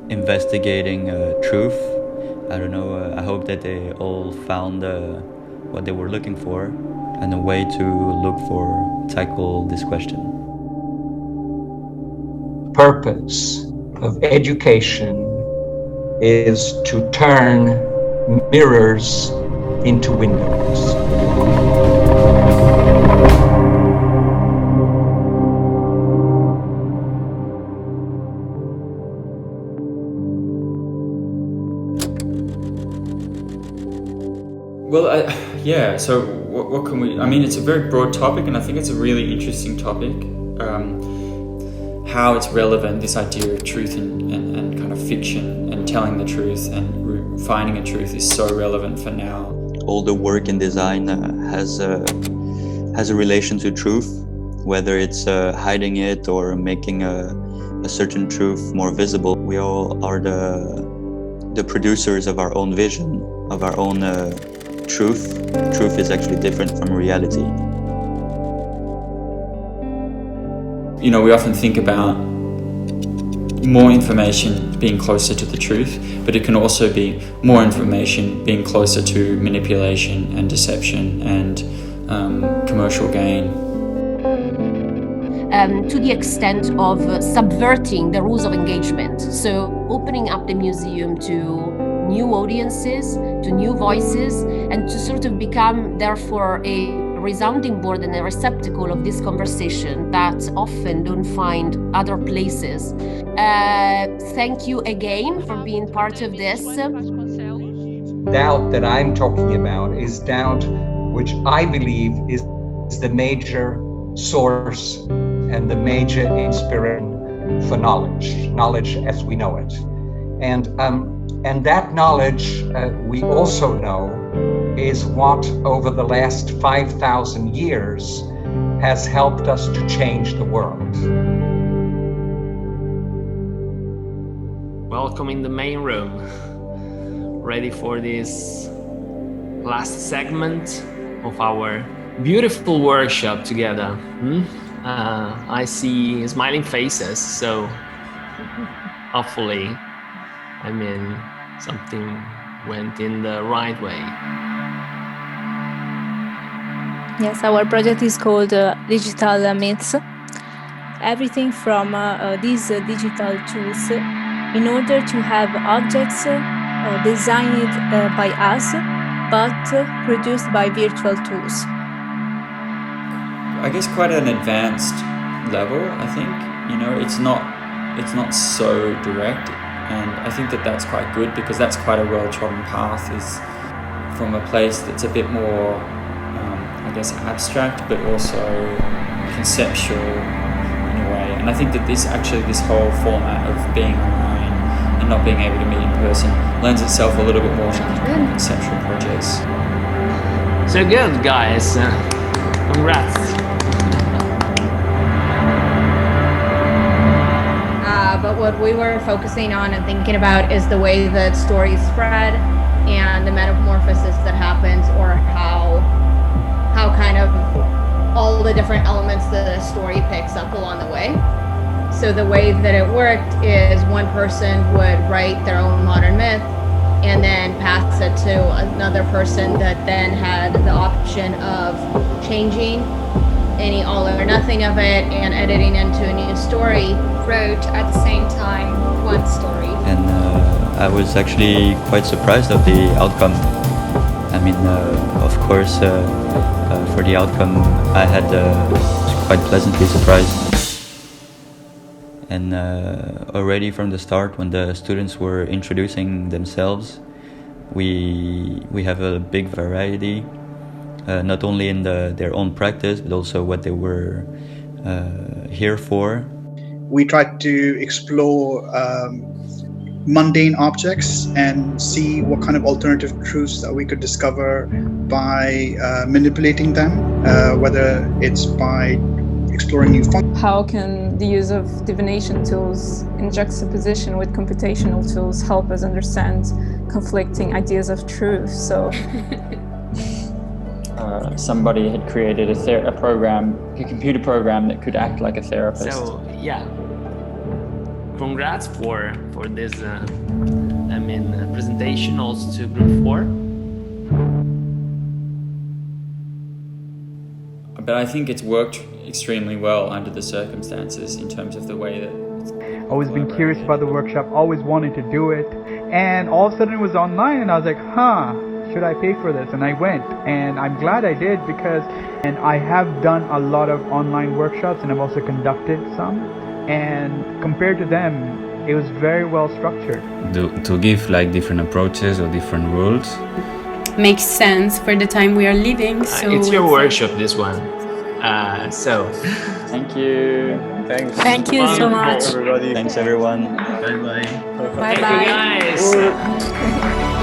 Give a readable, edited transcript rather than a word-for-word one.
investigating truth. I don't know, I hope that they all found what they were looking for and a way to look for, tackle this question. Purpose of education is to turn mirrors into windows. Well, yeah, so what can we... I mean, it's a very broad topic, and I think it's a really interesting topic. How it's relevant, this idea of truth and kind of fiction and telling the truth and finding a truth is so relevant for now. All the work in design has a relation to truth, whether it's hiding it or making a certain truth more visible. We all are the producers of our own vision, of our own truth. Truth is actually different from reality. You know, we often think about more information being closer to the truth, but it can also be more information being closer to manipulation and deception and commercial gain. To the extent of subverting the rules of engagement. So opening up the museum to new audiences, to new voices, and to sort of become, therefore, a resounding board and a receptacle of this conversation that often don't find other places. Thank you again for being part of this. Doubt that I'm talking about is doubt which I believe is the major source and the major inspiration for knowledge as we know it. And that knowledge, we also know, is what over the last 5,000 years has helped us to change the world. Welcome in the main room. Ready for this last segment of our beautiful workshop together. I see smiling faces, so hopefully, something went in the right way. Yes, our project is called Digital Myths. Everything from these digital tools in order to have objects designed by us, but produced by virtual tools. I guess quite an advanced level, I think. You know, it's not so direct, and I think that that's quite good because that's quite a well-trodden path, is from a place that's a bit more, I guess, abstract, but also conceptual in a way. And I think that this whole format of being online and not being able to meet in person lends itself a little bit more to conceptual projects. So good, guys. Congrats. But what we were focusing on and thinking about is the way that stories spread and the metamorphosis that happens, or how kind of all the different elements that a story picks up along the way. So the way that it worked is one person would write their own modern myth and then pass it to another person that then had the option of changing any all or nothing of it and editing into a new story. Wrote at the same time one story. And I was actually quite surprised of the outcome. I mean, of course, for the outcome, I was quite pleasantly surprised. And already from the start, when the students were introducing themselves, we have a big variety, not only in their own practice, but also what they were here for. We tried to explore mundane objects and see what kind of alternative truths that we could discover by manipulating them, whether it's by exploring new functions. How can the use of divination tools in juxtaposition with computational tools help us understand conflicting ideas of truth? So somebody had created a computer program that could act like a therapist. So, yeah. congrats for this presentation also to Group 4. But I think it's worked extremely well under the circumstances in terms of the way that always been curious about the workshop, always wanted to do it, and all of a sudden it was online and I was like, should I pay for this? And I went, and I'm glad I did because I have done a lot of online workshops and I've also conducted some, and compared to them it was very well structured. To give like different approaches or different rules makes sense for the time we are living. So it's your workshop, this one. So thank you. Thanks. Thank you so much. Everybody. Thanks everyone. Bye bye. Bye bye. Thank you guys.